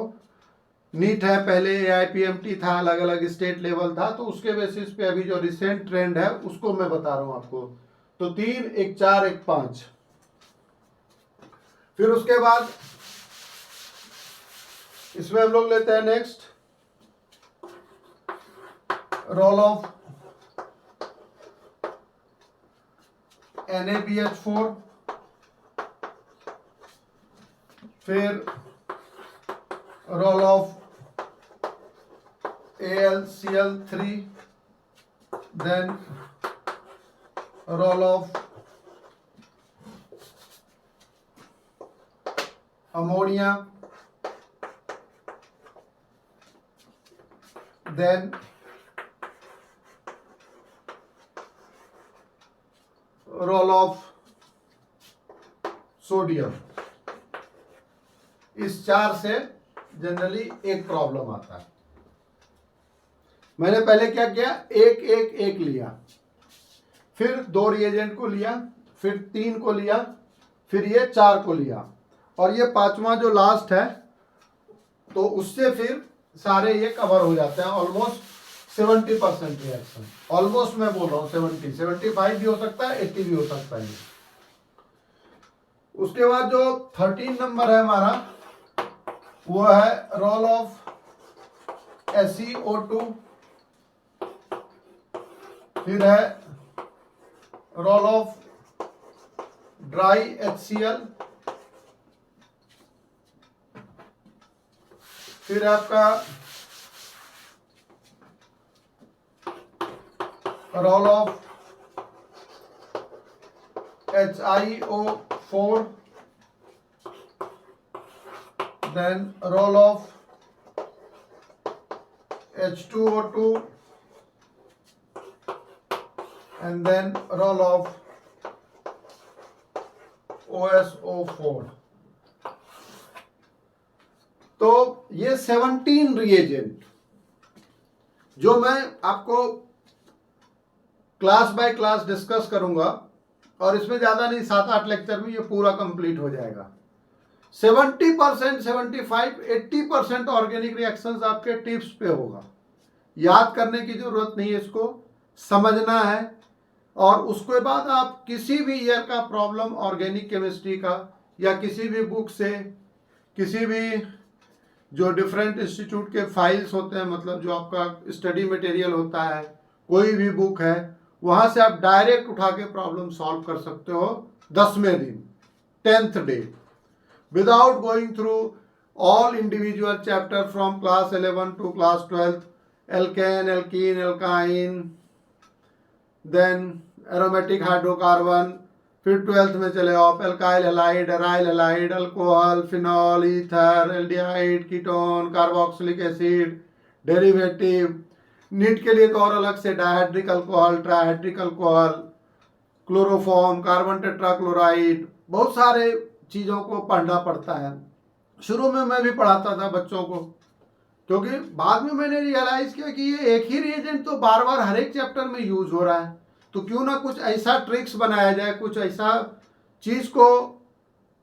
नीट है, पहले AIPMT था, अलग अलग स्टेट लेवल था, तो उसके बेसिस पे अभी जो रिसेंट ट्रेंड है उसको मैं बता रहा हूं आपको। तो 3, 1, 4, 1, 5। फिर उसके बाद इसमें हम लोग लेते हैं नेक्स्ट रोल ऑफ NaBH4, फिर role of AlCl3, then role of ammonia, then role of sodium. इस 4 से जनरली एक प्रॉब्लम आता है। मैंने पहले क्या किया, एक लिया, फिर 2 रिएजेंट को लिया, फिर 3 को लिया, फिर ये 4 को लिया, और ये 5वां जो लास्ट है तो उससे फिर सारे ये कवर हो जाते हैं। ऑलमोस्ट 70% रिएक्शन, ऑलमोस्ट मैं बोल रहा हूँ 75 भी हो सकता है, 80 भी हो सकता है। उसके बाद जो 13 नंबर है हमारा, वो है रोल ऑफ SeO2, फिर है रोल ऑफ ड्राई HCl, फिर आपका role of HiO4, then roll of H2O2, and then roll of OSO4। तो ये 17 रिएजेंट जो मैं आपको क्लास बाय क्लास डिस्कस करूंगा, और इसमें ज्यादा नहीं, 7-8 लेक्चर में ये पूरा कंप्लीट हो जाएगा। 70%, 75, 80% ऑर्गेनिक रिएक्शंस आपके टिप्स पे होगा। याद करने की जरूरत नहीं है, इसको समझना है, और उसके बाद आप किसी भी ईयर का प्रॉब्लम ऑर्गेनिक केमिस्ट्री का, या किसी भी बुक से, किसी भी जो डिफरेंट इंस्टीट्यूट के फाइल्स होते हैं, मतलब जो आपका स्टडी मटेरियल होता है, कोई भी बुक है, वहां से आप डायरेक्ट उठा के प्रॉब्लम सॉल्व कर सकते हो 10वें दिन, 10th day, without going through all individual chapter from class 11 to class 12, alkane, alkene, alkyne, then aromatic hydrocarbon, फिर 12th में चले आप alkyl halide, aryl halide, alcohol, phenol, ether, aldehyde, ketone, carboxylic acid, derivative. NEET के लिए तो और अलग से dihydric alcohol, trihydric alcohol, chloroform, carbon tetrachloride, बहुत सारे चीज़ों को पढ़ना पड़ता है। शुरू में मैं भी पढ़ाता था बच्चों को, क्योंकि बाद में मैंने रियलाइज किया कि ये एक ही रिएजेंट तो बार बार हर एक चैप्टर में यूज हो रहा है, तो क्यों ना कुछ ऐसा ट्रिक्स बनाया जाए, कुछ ऐसा चीज़ को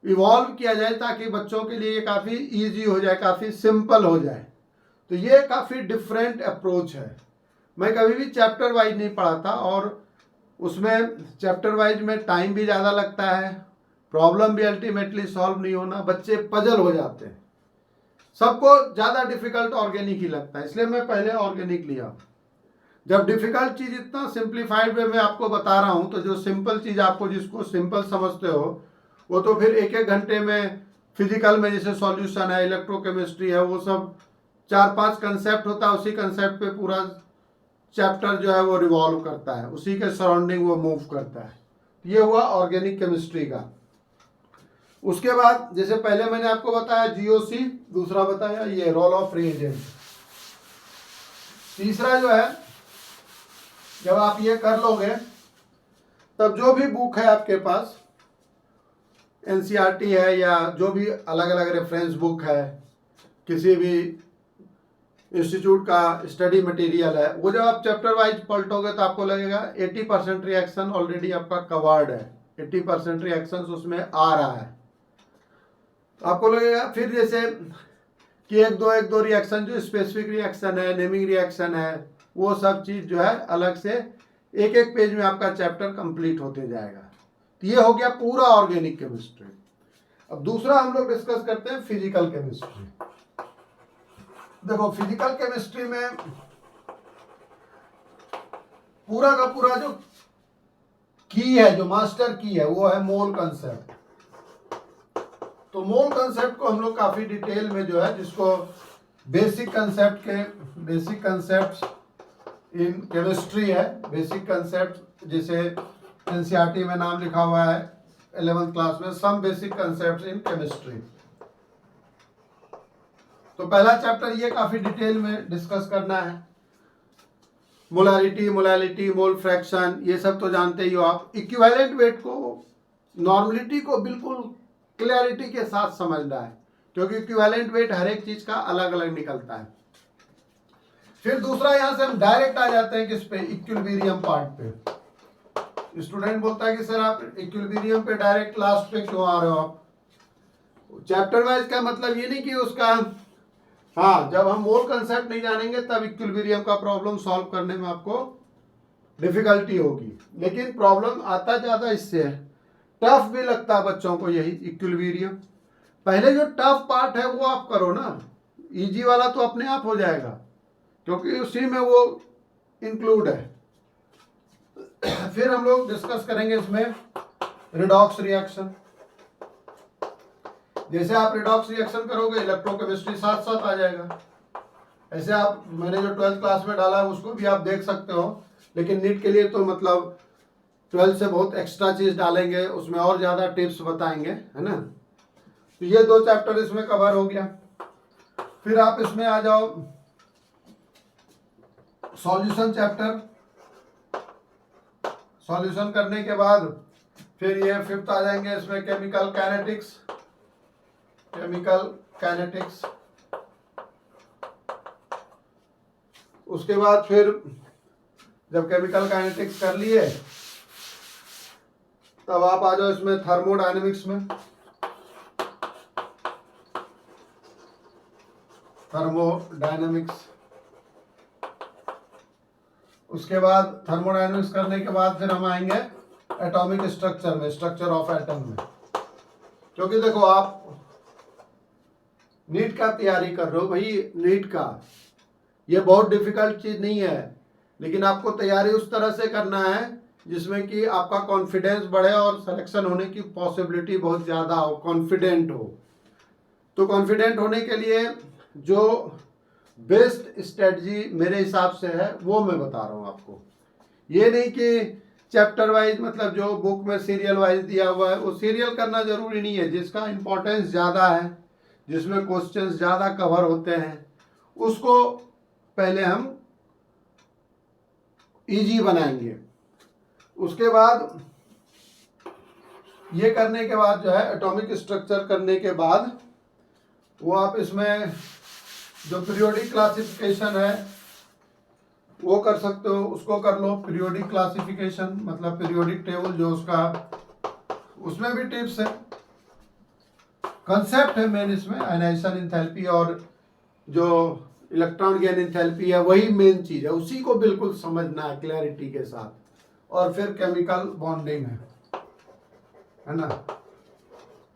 इवॉल्व किया जाए ताकि बच्चों के लिए काफ़ी ईजी हो जाए, काफ़ी सिंपल हो जाए। तो ये काफ़ी डिफरेंट अप्रोच है। मैं कभी भी चैप्टर वाइज नहीं पढ़ाता, और उसमें चैप्टर वाइज में टाइम भी ज़्यादा लगता है, प्रॉब्लम भी अल्टीमेटली सॉल्व नहीं होना, बच्चे पजल हो जाते हैं, सबको ज़्यादा डिफिकल्ट ऑर्गेनिक ही लगता है, इसलिए मैं पहले ऑर्गेनिक लिया। जब डिफिकल्ट चीज़ इतना सिंप्लीफाइड वे में आपको बता रहा हूँ, तो जो सिंपल चीज़ आपको जिसको सिंपल समझते हो, वो तो फिर 1-1 घंटे में फिजिकल में जैसे सॉल्यूशन है, इलेक्ट्रोकेमिस्ट्री है, वो सब 4-5 कंसेप्ट होता है, उसी कंसेप्ट पे पूरा चैप्टर जो है वो रिवॉल्व करता है, उसी के सराउंडिंग वो मूव करता है। ये हुआ ऑर्गेनिक केमिस्ट्री का। उसके बाद जैसे पहले मैंने आपको बताया जीओसी, दूसरा बताया ये रोल ऑफ रिएजेंट। तीसरा जो है, जब आप ये कर लोगे तब जो भी बुक है आपके पास, एनसीईआरटी है या जो भी अलग अलग रेफरेंस बुक है, किसी भी इंस्टीट्यूट का स्टडी मटेरियल है, वो जब आप चैप्टर वाइज पलटोगे तो आपको लगेगा 80% रिएक्शन ऑलरेडी आपका कवर्ड है, 80% रिएक्शंस उसमें आ रहा है। आपको लगेगा फिर जैसे कि एक दो रिएक्शन जो स्पेसिफिक रिएक्शन है, नेमिंग रिएक्शन है, वो सब चीज जो है अलग से एक एक पेज में आपका चैप्टर कंप्लीट होते जाएगा। तो ये हो गया पूरा ऑर्गेनिक केमिस्ट्री। अब दूसरा हम लोग डिस्कस करते हैं फिजिकल केमिस्ट्री। देखो फिजिकल केमिस्ट्री में पूरा का पूरा जो की है, जो मास्टर की है, वो है मोल कंसेप्ट। तो मोल कंसेप्ट को हम लोग काफी डिटेल में जो है, जिसको बेसिक कंसेप्ट इन केमिस्ट्री है, बेसिक कंसेप्ट जैसे एनसीईआरटी में नाम लिखा हुआ है 11th क्लास में, some basic concept in chemistry. तो पहला चैप्टर ये काफी डिटेल में डिस्कस करना है। मोलालिटी, मोल फ्रैक्शन, ये सब तो जानते ही हो आप। इक्विवेलेंट वेट को, नॉर्मलिटी को बिल्कुल क्लैरिटी के साथ समझना है, क्योंकि इक्विवेलेंट वेट हर एक चीज का अलग अलग निकलता है। फिर दूसरा यहां से हम डायरेक्ट आ जाते हैं किस पे, इक्विलिब्रियम पार्ट पे। स्टूडेंट बोलता है कि सर आप इक्विलिब्रियम पे डायरेक्ट लास्ट पे क्यों आ रहे हो आप? चैप्टर वाइज का मतलब ये नहीं कि उसका, हाँ, जब हम मोल कंसेप्ट नहीं जानेंगे तब इक्विलिब्रियम का प्रॉब्लम सॉल्व करने में आपको डिफिकल्टी होगी, लेकिन प्रॉब्लम आता ज्यादा इससे है, टफ भी लगता है बच्चों को यही इक्विलिब्रियम। पहले जो टफ पार्ट है वो आप करो ना, इजी वाला तो अपने आप हो जाएगा, क्योंकि उसी में वो इंक्लूड है। फिर हम लोग डिस्कस करेंगे इसमें रिडॉक्स रिएक्शन। जैसे आप रिडॉक्स रिएक्शन करोगे, इलेक्ट्रोकेमिस्ट्री साथ साथ आ जाएगा। ऐसे आप, मैंने जो 12th क्लास में डाला है उसको भी आप देख सकते हो, लेकिन नीट के लिए तो मतलब 12th से बहुत एक्स्ट्रा चीज डालेंगे, उसमें और ज्यादा टिप्स बताएंगे, है ना। तो ये 2 चैप्टर इसमें कवर हो गया। फिर आप इसमें आ जाओ सॉल्यूशन चैप्टर। सॉल्यूशन करने के बाद फिर ये 5th आ जाएंगे इसमें केमिकल काइनेटिक्स। उसके बाद फिर जब केमिकल काइनेटिक्स कर लिए तब आप आ जाओ इसमें थर्मोडायनेमिक्स में। उसके बाद थर्मोडायनेमिक्स करने के बाद फिर हम आएंगे एटॉमिक स्ट्रक्चर में, स्ट्रक्चर ऑफ एटम में। क्योंकि देखो आप नीट का तैयारी कर रहे हो भाई, नीट का ये बहुत डिफिकल्ट चीज नहीं है, लेकिन आपको तैयारी उस तरह से करना है जिसमें कि आपका कॉन्फिडेंस बढ़े और सिलेक्शन होने की पॉसिबिलिटी बहुत ज़्यादा हो, कॉन्फिडेंट हो। तो कॉन्फिडेंट होने के लिए जो बेस्ट स्ट्रेटजी मेरे हिसाब से है वो मैं बता रहा हूँ आपको। ये नहीं कि चैप्टर वाइज, मतलब जो बुक में सीरियल वाइज दिया हुआ है वो सीरियल करना जरूरी नहीं है। जिसका इम्पोर्टेंस ज़्यादा है, जिसमें क्वेश्चंस ज़्यादा कवर होते हैं, उसको पहले हम इजी बनाएंगे। उसके बाद ये करने के बाद जो है एटॉमिक स्ट्रक्चर करने के बाद वो आप इसमें जो पीरियोडिक क्लासिफिकेशन है वो कर सकते हो, उसको कर लो। पीरियोडिक क्लासिफिकेशन मतलब पीरियोडिक टेबल जो उसका, उसमें भी टिप्स है, कंसेप्ट है मेन इसमें। आयनाइजेशन एंथैल्पी और जो इलेक्ट्रॉन गेन एंथैल्पी है वही मेन चीज है, उसी को बिल्कुल समझना है क्लैरिटी के साथ। और फिर केमिकल बॉन्डिंग है ना,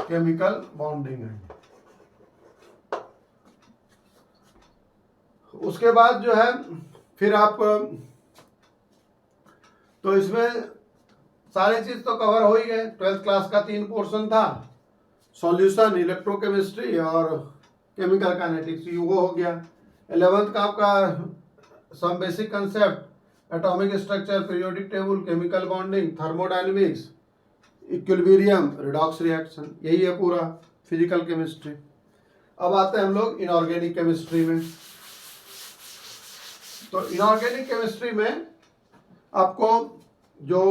केमिकल बॉन्डिंग है। उसके बाद जो है फिर आप, तो इसमें सारे चीज तो कवर हो ही गए। 12th क्लास का 3 पोर्शन था, सॉल्यूशन, इलेक्ट्रोकेमिस्ट्री और केमिकल काइनेटिक्स, वो हो गया। 11th का आपका some basic concept, atomic structure, periodic table, chemical bonding, thermodynamics, equilibrium, redox reaction, यही है पूरा फिजिकल केमिस्ट्री। अब आते हैं हम लोग इनऑर्गेनिक केमिस्ट्री में। तो इनऑर्गेनिक केमिस्ट्री में आपको जो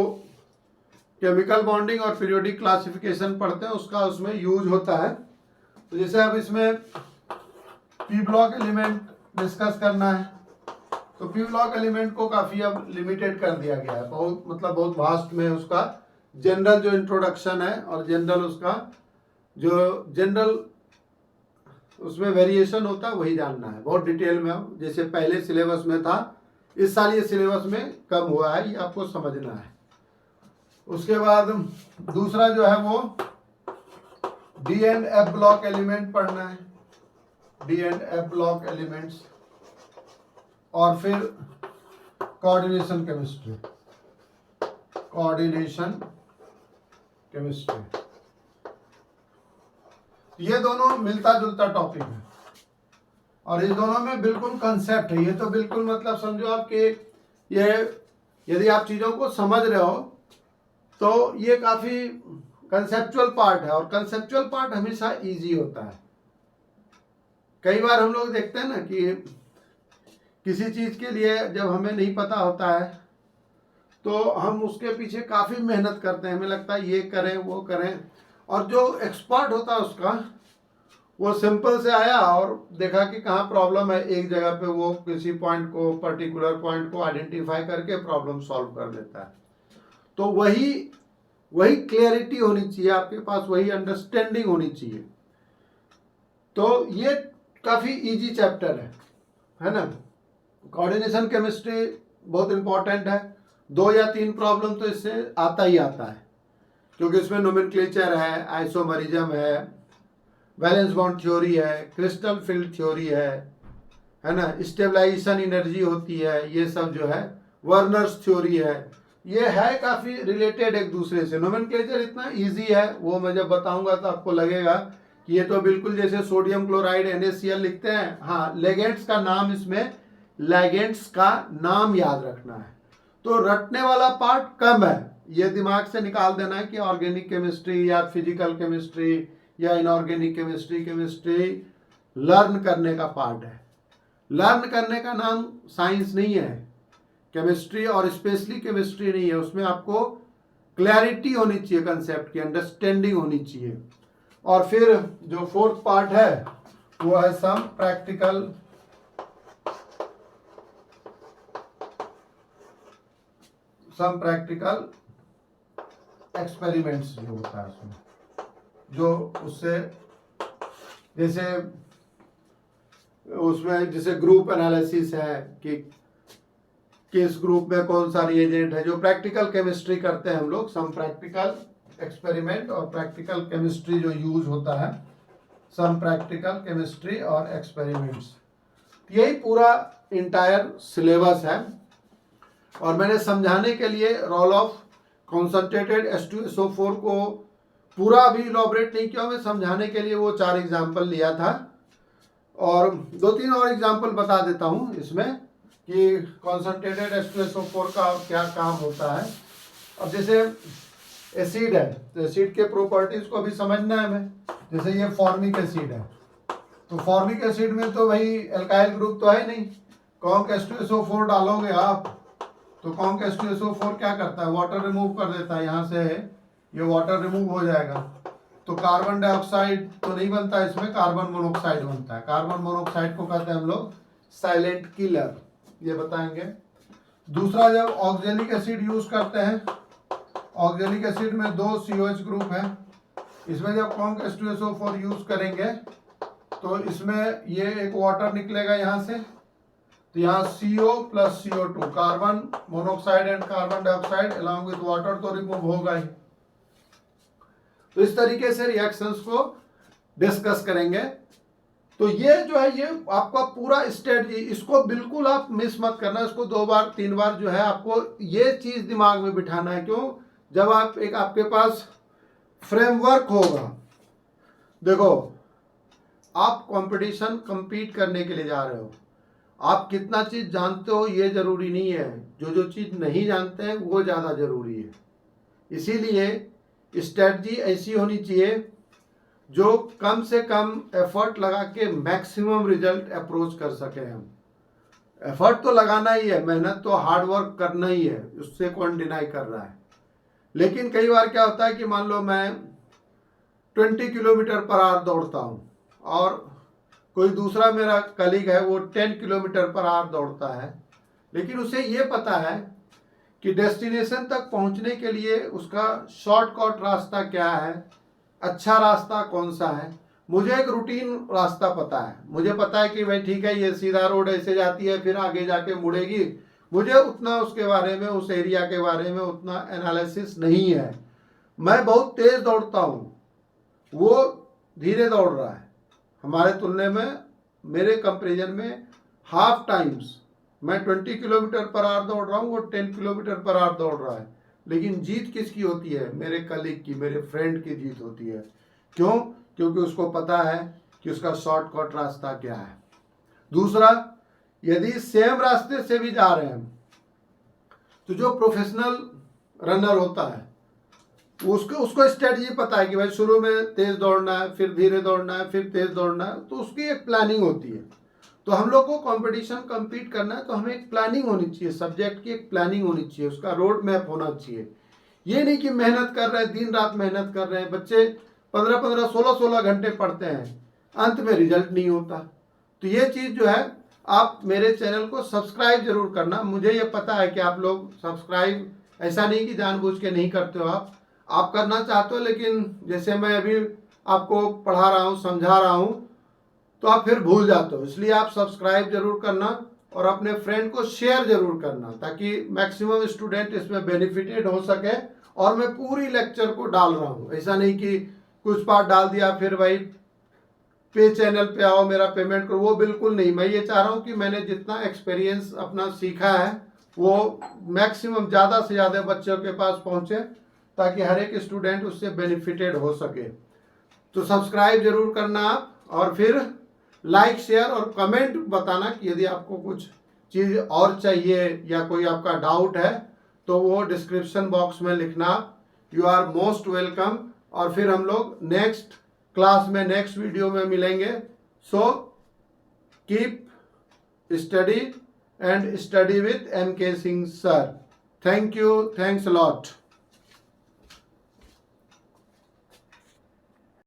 केमिकल बॉन्डिंग और पीरियोडिक क्लासिफिकेशन पढ़ते हैं उसका उसमें यूज होता है। तो जैसे अब इसमें पी ब्लॉक एलिमेंट डिस्कस करना है, तो पी ब्लॉक एलिमेंट को काफ़ी अब लिमिटेड कर दिया गया है, बहुत मतलब बहुत वास्ट में उसका जनरल जो इंट्रोडक्शन है और जनरल उसका जो जनरल उसमें वेरिएशन होता है वही जानना है, बहुत डिटेल में। अब जैसे पहले सिलेबस में था, इस साल ये सिलेबस में कम हुआ है, ये आपको समझना है। उसके बाद दूसरा जो है वो D and F block element पढ़ना है, D and F block elements, और फिर कोऑर्डिनेशन केमिस्ट्री, कोऑर्डिनेशन केमिस्ट्री। ये दोनों मिलता जुलता टॉपिक है और इस दोनों में बिल्कुल कंसेप्ट है। ये तो बिल्कुल मतलब समझो आपके ये यदि आप चीज़ों को समझ रहे हो तो ये काफ़ी कंसेप्चुअल पार्ट है, और कंसेप्चुअल पार्ट हमेशा इजी होता है। कई बार हम लोग देखते हैं ना कि किसी चीज़ के लिए जब हमें नहीं पता होता है तो हम उसके पीछे काफ़ी मेहनत करते हैं, हमें लगता है ये करें वो करें, और जो एक्सपर्ट होता है उसका वो सिंपल से आया और देखा कि कहाँ प्रॉब्लम है, एक जगह पे वो किसी पॉइंट को, पर्टिकुलर पॉइंट को आइडेंटिफाई करके प्रॉब्लम सॉल्व कर देता है। तो वही क्लियरिटी होनी चाहिए आपके पास, वही अंडरस्टैंडिंग होनी चाहिए। तो ये काफ़ी इजी चैप्टर है ना। कोऑर्डिनेशन केमिस्ट्री बहुत इंपॉर्टेंट है, 2 या 3 प्रॉब्लम तो इससे आता ही आता है, क्योंकि इसमें नोमेनक्लेचर है, आइसोमरिज्म है, वैलेंस बॉन्ड थ्योरी है, क्रिस्टल फील्ड थ्योरी है ना, स्टेबलाइजेशन एनर्जी होती है, ये सब जो है वर्नर्स थ्योरी है, ये है काफ़ी रिलेटेड एक दूसरे से। नोमेनक्लेचर इतना इजी है, वो मैं जब बताऊंगा तो आपको लगेगा कि ये तो बिल्कुल जैसे सोडियम क्लोराइड NaCl लिखते हैं। हाँ, लेगेंड्स का नाम, इसमें लेगेंड्स का नाम याद रखना है, तो रटने वाला पार्ट कम है। ये दिमाग से निकाल देना है कि ऑर्गेनिक केमिस्ट्री या फिजिकल केमिस्ट्री या इनऑर्गेनिक केमिस्ट्री लर्न करने का पार्ट है। लर्न करने का नाम साइंस नहीं है, केमिस्ट्री और स्पेशली केमिस्ट्री नहीं है। उसमें आपको क्लैरिटी होनी चाहिए, कंसेप्ट की अंडरस्टैंडिंग होनी चाहिए। और फिर जो 4th पार्ट है वो है सम प्रैक्टिकल एक्सपेरिमेंट्स जो होता है उसमें, जो उससे जैसे उसमें जैसे ग्रुप एनालिसिस है कि किस ग्रुप में कौन सा रिएजेंट है, जो प्रैक्टिकल केमिस्ट्री करते हैं हम लोग। सम प्रैक्टिकल एक्सपेरिमेंट और प्रैक्टिकल केमिस्ट्री जो यूज होता है, सम प्रैक्टिकल केमिस्ट्री और एक्सपेरिमेंट्स, यही पूरा इंटायर सिलेबस है। और मैंने समझाने के लिए रोल ऑफ कॉन्सनट्रेटेड H2SO4 को पूरा अभी इलॉबरेट नहीं किया, मैं समझाने के लिए वो 4 एग्जाम्पल लिया था, और 2-3 और एग्जाम्पल बता देता हूँ इसमें कि कॉन्सनट्रेटेड H2SO4 का क्या काम होता है। अब जैसे एसिड है, तो एसिड के प्रॉपर्टीज को भी समझना है हमें। जैसे ये फॉर्मिक एसिड है, तो फॉर्मिक एसिड में तो भाई एल्काइल ग्रुप तो है नहीं, कॉन्क H2SO4 डालोगे आप तो कॉन्क H2SO4 क्या करता है, वाटर रिमूव कर देता है। यहाँ से ये वाटर रिमूव हो जाएगा तो कार्बन डाइऑक्साइड तो नहीं बनता, इसमें कार्बन मोनोऑक्साइड बनता है। कार्बन मोनोऑक्साइड को कहते हैं हम लोग साइलेंट किलर, ये बताएंगे। दूसरा, जब ऑक्जेलिक एसिड यूज करते हैं, ऑक्जेलिक एसिड में 2 COH ग्रुप है, इसमें जब कॉन्क H2SO4 यूज करेंगे तो इसमें ये एक वाटर निकलेगा यहाँ से, तो यहाँ CO plus CO2, carbon monoxide and carbon dioxide along with water तो रिमूव होगा ही। तो इस तरीके से रिएक्शंस को डिस्कस करेंगे। तो ये जो है ये आपका पूरा स्ट्रेटजी, इसको बिल्कुल आप मिस मत करना, इसको 2 बार 3 बार जो है आपको ये चीज दिमाग में बिठाना है। क्यों? जब आप एक आपके पास फ्रेमवर्क होगा, देखो आप कंपटीशन compete करने के लिए जा रहे हो, आप कितना चीज जानते हो ये जरूरी नहीं है, जो चीज नहीं जानते हैं वो ज्यादा जरूरी है। इसीलिए स्ट्रेटजी ऐसी होनी चाहिए जो कम से कम एफर्ट लगा के मैक्सिमम रिजल्ट अप्रोच कर सके। हम एफर्ट तो लगाना ही है, मेहनत तो हार्ड वर्क करना ही है, उससे कौन डिनाई कर रहा है। लेकिन कई बार क्या होता है कि मान लो मैं 20 किलोमीटर पर आवर दौड़ता हूँ और कोई दूसरा मेरा कलीग है वो 10 किलोमीटर पर आवर दौड़ता है, लेकिन उसे ये पता है कि डेस्टिनेशन तक पहुंचने के लिए उसका शॉर्टकट रास्ता क्या है, अच्छा रास्ता कौन सा है। मुझे एक रूटीन रास्ता पता है, मुझे पता है कि भाई ठीक है ये सीधा रोड ऐसे जाती है फिर आगे जाके मुड़ेगी। मुझे उतना उसके बारे में, उस एरिया के बारे में उतना एनालिसिस नहीं है। मैं बहुत तेज दौड़ता हूँ, वो धीरे दौड़ रहा है, हमारे तुलने में, मेरे कंपेरिजन में हाफ टाइम्स। मैं 20 किलोमीटर पर आवर दौड़ रहा हूँ, वो 10 किलोमीटर पर आवर दौड़ रहा है। लेकिन जीत किसकी होती है? मेरे कलीग की, मेरे फ्रेंड की जीत होती है। क्यों? क्योंकि उसको पता है कि उसका शॉर्टकट रास्ता क्या है। दूसरा, यदि सेम रास्ते से भी जा रहे हैं तो जो प्रोफेशनल रनर होता है उसको स्ट्रेटजी पता है कि भाई शुरू में तेज दौड़ना है, फिर धीरे दौड़ना है, फिर तेज दौड़ना है, तो उसकी एक प्लानिंग होती है। तो हम लोग को कंपटीशन कम्पीट करना है तो हमें एक प्लानिंग होनी चाहिए, सब्जेक्ट की एक प्लानिंग होनी चाहिए, उसका रोड मैप होना चाहिए। ये नहीं कि मेहनत कर रहे हैं, दिन रात मेहनत कर रहे हैं, बच्चे 15-15, 16-16 घंटे पढ़ते हैं, अंत में रिजल्ट नहीं होता। तो ये चीज़ जो है, आप मेरे चैनल को सब्सक्राइब जरूर करना। मुझे ये पता है कि आप लोग सब्सक्राइब ऐसा नहीं कि जानबूझ के नहीं करते हो, आप करना चाहते हो, लेकिन जैसे मैं अभी आपको पढ़ा रहा हूँ, समझा रहा हूँ, तो आप फिर भूल जाते हो। इसलिए आप सब्सक्राइब जरूर करना और अपने फ्रेंड को शेयर जरूर करना, ताकि मैक्सिमम स्टूडेंट इसमें बेनिफिटेड हो सके। और मैं पूरी लेक्चर को डाल रहा हूँ, ऐसा नहीं कि कुछ पार्ट डाल दिया फिर भाई पे चैनल पे आओ मेरा पेमेंट करो, वो बिल्कुल नहीं। मैं ये चाह रहा हूँ कि मैंने जितना एक्सपीरियंस अपना सीखा है वो मैक्सिमम ज़्यादा से ज़्यादा बच्चों के पास पहुँचे, ताकि हर एक स्टूडेंट उससे बेनिफिटेड हो सके। तो सब्सक्राइब जरूर करना आप, और फिर लाइक, शेयर और कमेंट बताना कि यदि आपको कुछ चीज़ और चाहिए या कोई आपका डाउट है तो वो डिस्क्रिप्शन बॉक्स में लिखना। You are most welcome. और फिर हम लोग नेक्स्ट क्लास में, नेक्स्ट वीडियो में मिलेंगे। So keep study and study with MK Singh sir. Thank you, thanks a lot.